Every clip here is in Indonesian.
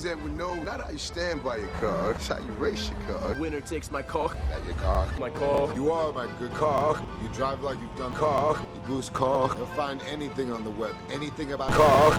represent with not how you stand by your car, it's how you race your car. Winner takes my car. Not your car. My car. You are my good car. You drive like you've done car. You boost car. You'll find anything on the web. Anything about car.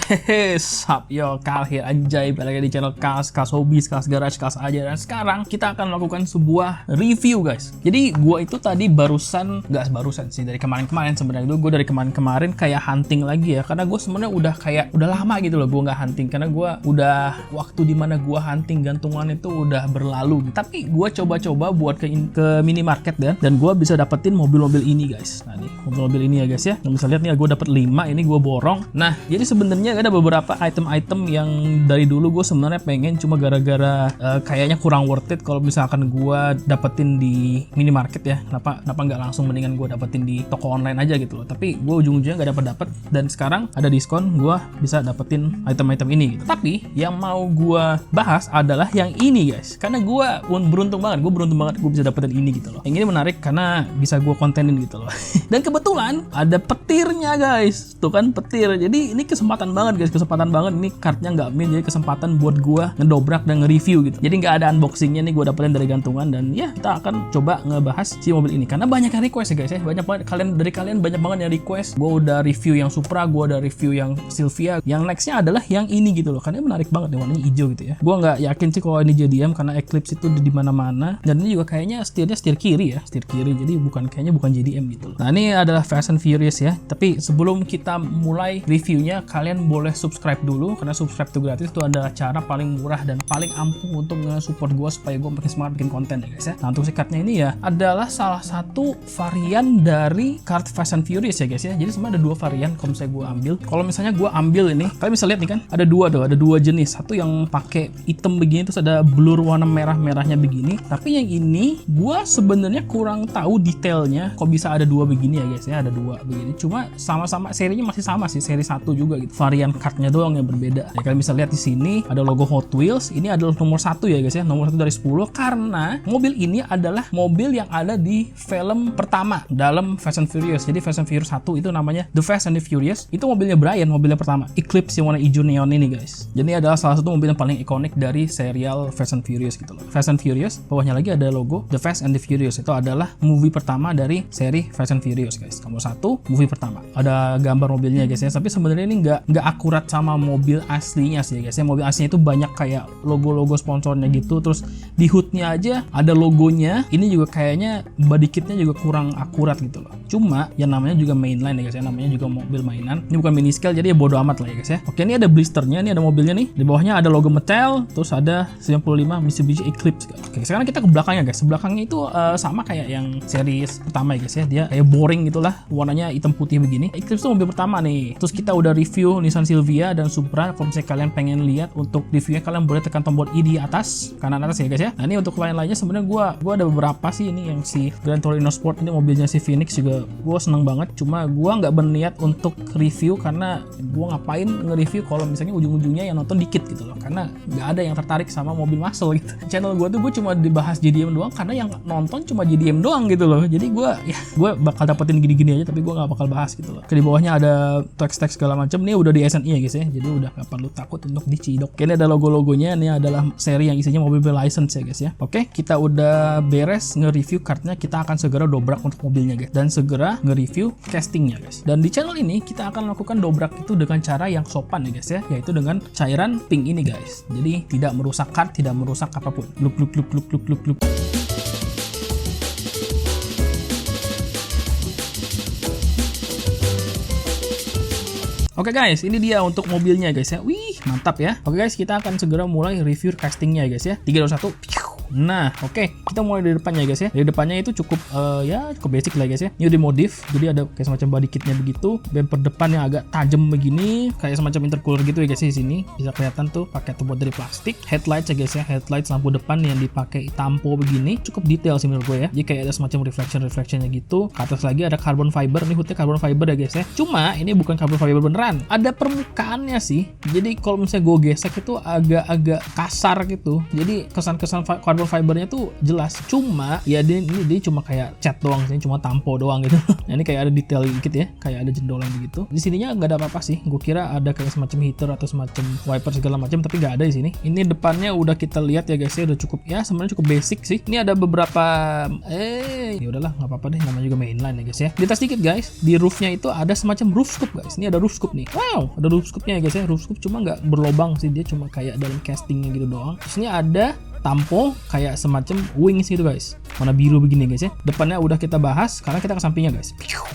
Hehehe, sup yo, Kal here, anjay, balik lagi di channel Kals Hobbies, Kals Garage, Kals aja. Dan sekarang kita akan melakukan sebuah review guys. Jadi gua itu tadi barusan, nggak barusan sih, dari kemarin-kemarin sebenarnya. Gue dari kemarin-kemarin kayak hunting lagi ya, karena gue sebenarnya udah lama gitu loh gue nggak hunting, karena gue udah waktu dimana gue hunting gantungan itu udah berlalu. Tapi gue coba-coba buat ke minimarket dan gue bisa dapetin mobil-mobil ini guys. Nah nih mobil-mobil ini ya guys ya, yang bisa lihat nih gue dapet 5, ini gue borong. Nah jadi sebenarnya ada beberapa item-item yang dari dulu gue sebenarnya pengen, cuma gara-gara kayaknya kurang worth it kalau misalkan gue dapetin di minimarket ya. Kenapa nggak langsung, mendingan gue dapetin di toko online aja gitu loh. Tapi gue ujung-ujungnya nggak dapet, dan sekarang ada diskon, gue bisa dapetin item-item ini gitu. Tapi yang mau gue bahas adalah yang ini guys, karena gue beruntung banget gue bisa dapetin ini gitu loh. Yang ini menarik karena bisa gue kontenin gitu loh. Dan kebetulan ada petirnya guys, tuh kan petir. Jadi ini kesempatan banget guys, ini kartnya nggak min, jadi kesempatan buat gua ngedobrak dan nge-review gitu. Jadi nggak ada unboxingnya nih, gua dapetin dari gantungan. Dan ya kita akan coba ngebahas si mobil ini karena banyak yang request ya guys ya, banyak banget kalian banyak banget yang request. Gua udah review yang Supra, gua udah review yang Silvia, yang nextnya adalah yang ini gitu loh, karena menarik banget nih, warnanya hijau gitu ya. Gua nggak yakin sih kalau ini JDM karena Eclipse itu di mana-mana, dan ini juga kayaknya setir kiri, jadi kayaknya bukan JDM gitu loh. Nah ini adalah Fast and Furious ya, tapi sebelum kita mulai reviewnya, kalian boleh subscribe dulu, karena subscribe itu gratis. Itu adalah cara paling murah dan paling ampuh untuk nge-support gue supaya gue makin semangat bikin konten ya guys ya. Nah untuk si kartnya ini ya adalah salah satu varian dari kart Fast and Furious ya guys ya. Jadi sebenarnya ada dua varian kalau misalnya gue ambil. Kalau misalnya gue ambil ini, kalian bisa lihat nih kan, ada dua jenis. Satu yang pakai hitam begini, terus ada blur warna merahnya begini. Tapi yang ini gue sebenarnya kurang tahu detailnya kok bisa ada dua begini ya guys ya, ada dua begini. Cuma sama-sama serinya masih sama sih, seri 1 juga gitu. Varian kartnya doang yang berbeda. Ya, kalian bisa lihat di sini ada logo Hot Wheels. Ini adalah nomor 1 ya guys ya, nomor 1 dari 10, karena mobil ini adalah mobil yang ada di film pertama dalam Fast and Furious. Jadi Fast and Furious 1 itu namanya The Fast and the Furious. Itu mobilnya Brian, mobilnya pertama, Eclipse yang warna hijau neon ini guys. Jadi ini adalah salah satu mobil yang paling ikonik dari serial Fast and Furious gitu loh. Fast and Furious, bawahnya lagi ada logo The Fast and the Furious. Itu adalah movie pertama dari seri Fast and Furious guys. Nomor 1 movie pertama. Ada gambar mobilnya guys ya. Tapi sebenarnya ini nggak akurat sama mobil aslinya sih guys ya. Mobil aslinya itu banyak kayak logo-logo sponsornya gitu, terus di hoodnya aja ada logonya. Ini juga kayaknya body kitnya juga kurang akurat gitu loh. Cuma yang namanya juga mainline ya guys ya, namanya juga mobil mainan. Ini bukan mini scale, jadi ya bodo amat lah ya guys ya. Oke, ini ada blisternya, ini ada mobilnya nih. Di bawahnya ada logo Mattel, terus ada 95 Mitsubishi Eclipse guys. Oke, sekarang kita ke belakangnya guys. Belakangnya itu sama kayak yang series pertama ya guys ya. Dia kayak boring gitulah, warnanya hitam putih begini. Eclipse itu mobil pertama nih. Terus kita udah review Nissan Silvia dan Supra. Kalau misalnya kalian pengen lihat untuk reviewnya, kalian boleh tekan tombol I di atas, kanan atas ya guys ya. Nah ini untuk lain-lainnya sebenarnya gua ada beberapa sih. Ini yang si Gran Torino Sport, ini mobilnya si Phoenix juga gua seneng banget. Cuma gua nggak berniat untuk review karena gua ngapain nge-review kalau misalnya ujung-ujungnya yang nonton dikit gitu loh. Karena nggak ada yang tertarik sama mobil muscle gitu. Channel gua tuh cuma dibahas JDM doang karena yang nonton cuma JDM doang gitu loh. Jadi gua bakal dapetin gini-gini aja, tapi gua nggak bakal bahas gitu loh. Di bawahnya ada teks-teks segala macam. Ini udah di SNI ya guys ya. Jadi udah gak perlu takut untuk dicidok. Oke, ini ada logo-logonya. Ini adalah seri yang isinya mobil license ya guys ya. Oke, kita udah beres nge-review kartnya. Kita akan segera dobrak untuk mobilnya guys, dan segera nge-review castingnya guys. Dan di channel ini kita akan lakukan dobrak itu dengan cara yang sopan ya guys ya, yaitu dengan cairan pink ini guys. Jadi tidak merusak kart, tidak merusak apapun. Look. Oke guys, ini dia untuk mobilnya guys ya. Wih, mantap ya. Oke guys, kita akan segera mulai review castingnya ya guys ya. 3, 2, 1. Nah, oke, kita mulai dari depannya guys ya. Dari depannya itu cukup cukup basic lah guys ya. Ini udah modif, jadi ada kayak semacam body kitnya begitu. Bumper depan yang agak tajam begini, kayak semacam intercooler gitu ya guys ya. Di sini bisa kelihatan tuh pakai terbuat dari plastik. Headlights ya guys ya, headlights lampu depan yang dipakai tampo begini, cukup detail sih menurut gue ya. Jadi kayak ada semacam reflectionnya gitu. Ke atas lagi ada carbon fiber, ini hoodnya carbon fiber ya guys ya. Cuma ini bukan carbon fiber beneran, ada permukaannya sih. Jadi kalau misalnya gue gesek itu agak-agak kasar gitu. Jadi kesan-kesan carbon carbon fibernya tuh jelas, cuma ya dia cuma kayak cat doang sih, cuma tampo doang gitu. Nah, ini kayak ada detail dikit ya, kayak ada jendolan begitu. Di sininya nggak ada apa-apa sih, gue kira ada kayak semacam heater atau semacam wiper segala macam, tapi nggak ada di sini. Ini depannya udah kita lihat ya guys ya, udah cukup ya, sebenarnya cukup basic sih. Ini ada beberapa ya udahlah nggak apa-apa deh, namanya juga mainline ya guys ya. Di atas dikit guys, di roofnya itu ada semacam roof scoop guys. Ini ada roof scoop nih, wow, ada roof scoopnya ya guys ya. Roof scoop cuma nggak berlobang sih, dia cuma kayak dalam castingnya gitu doang. Terus ini ada tampo kayak semacam wings gitu guys, warna biru begini guys ya. Depannya udah kita bahas, sekarang kita ke sampingnya guys.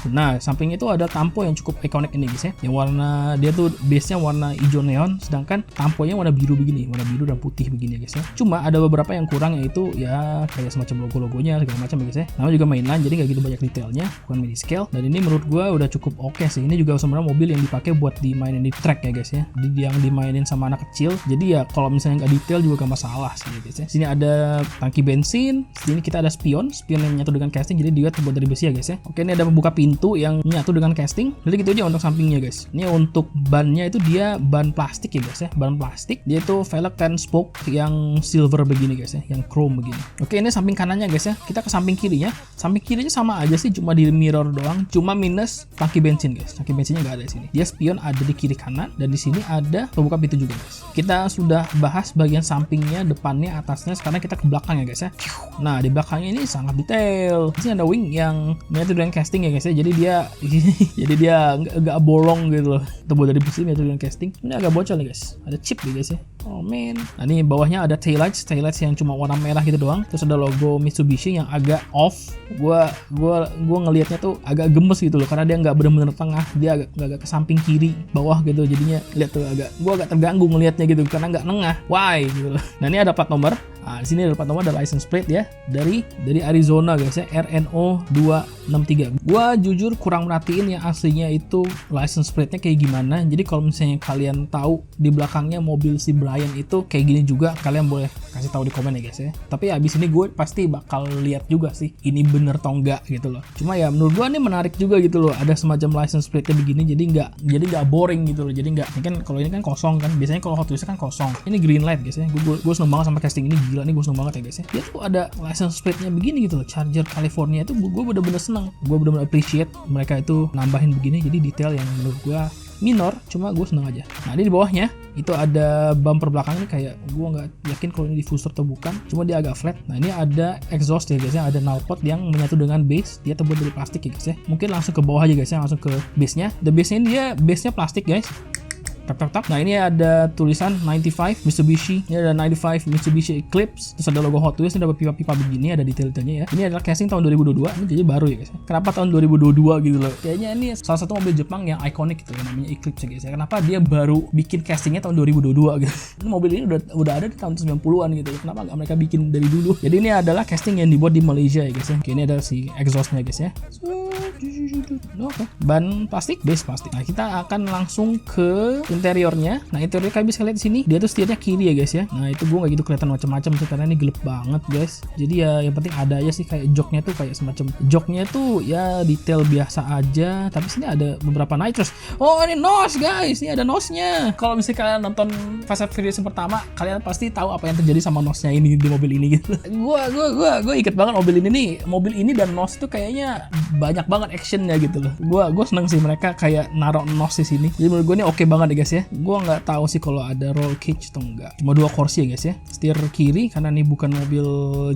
Nah, sampingnya itu ada tampo yang cukup ikonik ini guys ya, yang warna dia tuh base nya warna hijau neon, sedangkan tamponya warna biru begini, warna biru dan putih begini guys ya. Cuma ada beberapa yang kurang, yaitu ya kayak semacam logo-logonya segala macam guys ya. Namanya juga mainline, jadi nggak gitu banyak detailnya, bukan mini scale. Dan ini menurut gua udah cukup oke sih. Ini juga sebenarnya mobil yang dipakai buat dimainin di track ya guys ya, yang dimainin sama anak kecil. Jadi ya kalau misalnya nggak detail juga gak masalah sih guys ya. Sini ada tangki bensin, sini kita ada spion yang menyatu dengan casting, jadi dia terbuat dari besi ya guys ya. Oke, ini ada pembuka pintu yang menyatu dengan casting. Jadi gitu aja untuk sampingnya guys. Ini untuk bannya itu dia ban plastik ya guys ya, ban plastik. Dia itu velg and spoke yang silver begini guys ya, yang chrome begini. Oke, ini samping kanannya guys ya. Kita ke samping kirinya. Samping kirinya sama aja sih, cuma di mirror doang, cuma minus tangki bensin guys. Tangki bensinnya nggak ada di sini. Dia spion ada di kiri kanan, dan di sini ada pembuka pintu juga guys. Kita sudah bahas bagian sampingnya, depannya, atasnya. Sekarang kita ke belakang ya guys ya. Nah, di belakangnya ini sangat detail. Di sini ada wing yang menyatu dengan casting ya guys ya. Jadi dia agak bolong gitu loh. Terbuat dari besi, menyatu dengan casting. Ini agak bocor nih guys. Ada chip nih guys ya. Oh man. Nah, ini bawahnya ada taillights yang cuma warna merah gitu doang. Terus ada logo Mitsubishi yang agak off. Gua ngelihatnya tuh agak gemes gitu loh, karena dia nggak bener-bener tengah, dia agak ke samping kiri bawah gitu. Jadinya lihat tuh gua agak terganggu ngelihatnya gitu, karena nggak nengah. Why gitu loh. Nah, ini ada plat nomor. Nah, di sini ada plat nomor, ada license plate ya, dari Arizona guys ya, RNO 263. Gua jujur kurang merhatiin yang aslinya itu license plate-nya kayak gimana. Jadi kalau misalnya kalian tahu di belakangnya mobil si Brian itu kayak gini juga, kalian boleh kasih tahu di komen ya guys ya. Tapi abis ini gue pasti bakal lihat juga sih ini bener atau enggak gitu loh. Cuma ya menurut gue ini menarik juga gitu loh, ada semacam license plate-nya begini, jadi nggak boring gitu loh. Jadi nggak, ini kan kalau ini kan kosong kan, biasanya kalau Hot Wheels kan kosong. Ini green light guys ya. Gue seneng banget sama casting ini, gila nih, gue seneng banget ya guys ya. Dia tuh ada license plate-nya begini gitu loh, Charger California itu. Gue bener-bener seneng, gue bener-bener appreciate mereka itu nambahin begini. Jadi detail yang menurut gue minor, cuma gue seneng aja. Nah, ini di bawahnya itu ada bumper belakang ini, kayak gue nggak yakin kalau ini diffuser atau bukan, cuma dia agak flat. Nah, ini ada exhaust ya guys ya, ada knalpot yang menyatu dengan base, dia terbuat dari plastik ya guys ya. Mungkin langsung ke bawah aja guys ya, langsung ke base-nya. The base-nya ini dia base-nya plastik guys. Tap. Nah, ini ada tulisan 95 Mitsubishi, ini ada 95 Mitsubishi Eclipse, terus ada logo Hot Wheels, ini ada pipa-pipa begini, ada detail-detailnya ya. Ini adalah casing tahun 2022, ini jadi baru ya guys ya. Kenapa tahun 2022 gitu loh? Kayaknya ini salah satu mobil Jepang yang ikonik gitu, namanya Eclipse ya guys ya. Kenapa dia baru bikin castingnya tahun 2022 gitu? Ini mobil ini udah ada di tahun 90-an gitu. Kenapa nggak mereka bikin dari dulu? Jadi ini adalah casting yang dibuat di Malaysia ya guys ya. Oke, ini ada si exhaustnya guys ya. Oke, ban plastik, base plastik. Nah, kita akan langsung ke interiornya. Nah, interiornya kalian bisa lihat di sini, dia tuh setirnya kiri ya guys ya. Nah, itu gue nggak gitu kelihatan macam-macam sih, karena ini gelap banget guys. Jadi ya yang penting ada aja sih, kayak joknya tuh kayak semacam joknya tuh ya detail biasa aja. Tapi sini ada beberapa nitrous. Oh, ini nose guys, ini ada nose-nya. Kalau misalnya kalian nonton Fast and Furious yang pertama, kalian pasti tahu apa yang terjadi sama nose-nya ini di mobil ini gitu. Gue ikat banget mobil ini nih. Mobil ini dan nose tuh kayaknya banyak banget actionnya gitu loh. Gue seneng sih mereka kayak naruh nose di sini. Jadi menurut gue ini oke banget ya guys ya. Gue nggak tahu sih kalau ada roll cage atau enggak. Cuma 2 kursi ya guys ya. Setir kiri karena ini bukan mobil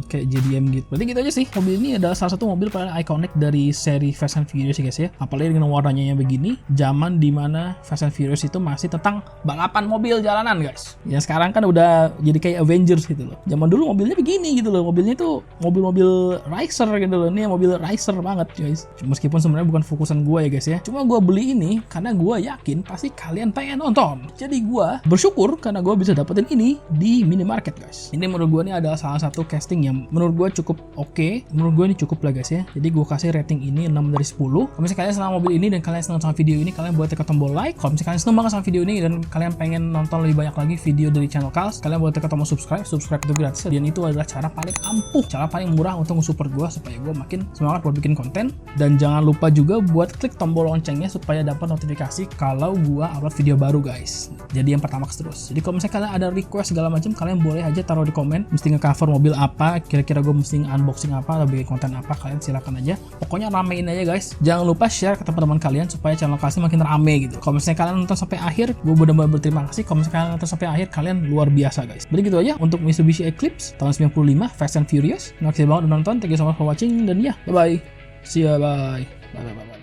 kayak JDM gitu. Berarti gitu aja sih. Mobil ini adalah salah satu mobil paling ikonik dari seri Fast and Furious ya guys ya. Apalagi dengan warnanya yang begini. Zaman dimana Fast and Furious itu masih tentang balapan mobil jalanan guys. Yang sekarang kan udah jadi kayak Avengers gitu loh. Zaman dulu mobilnya begini gitu loh. Mobilnya tuh mobil-mobil racer gitu loh. Ini mobil racer banget guys. Meskipun sebenarnya bukan fokusan gue ya guys ya. Cuma gue beli ini karena gue yakin pasti kalian pengen nonton. Jadi gue bersyukur karena gue bisa dapetin ini di minimarket guys. Ini menurut gue ini adalah salah satu casting yang menurut gue cukup oke. Menurut gue ini cukup lah guys ya. Jadi gue kasih rating ini 6 dari 10. Kalau misalnya kalian senang mobil ini dan kalian senang sama video ini, kalian boleh tekan tombol like. Kalau misalnya kalian senang banget sama video ini dan kalian pengen nonton lebih banyak lagi video dari channel Kals, kalian boleh tekan tombol subscribe. Subscribe itu gratis dan itu adalah cara paling ampuh, cara paling murah untuk nge-support gue supaya gue makin semangat buat bikin konten. Dan jangan lupa juga buat klik tombol loncengnya supaya dapat notifikasi kalau gue upload video baru. baru guys. Jadi yang pertamax terus. Jadi kalau misalnya kalian ada request segala macam, kalian boleh aja taruh di komen. Mesti nge-cover mobil apa, kira-kira gue mesti unboxing apa, atau bikin konten apa, kalian silakan aja. Pokoknya ramein aja guys. Jangan lupa share ke teman-teman kalian supaya channel kalian makin rame gitu. Kalau misalnya kalian nonton sampai akhir, gue benar-benar berterima kasih. Kalau misalnya kalian nonton sampai akhir, kalian luar biasa guys. Jadi gitu aja untuk Mitsubishi Eclipse tahun 95 Fast and Furious. Terima kasih banget udah nonton. Thank you so much for watching dan ya, bye bye. See ya, bye. Bye bye bye.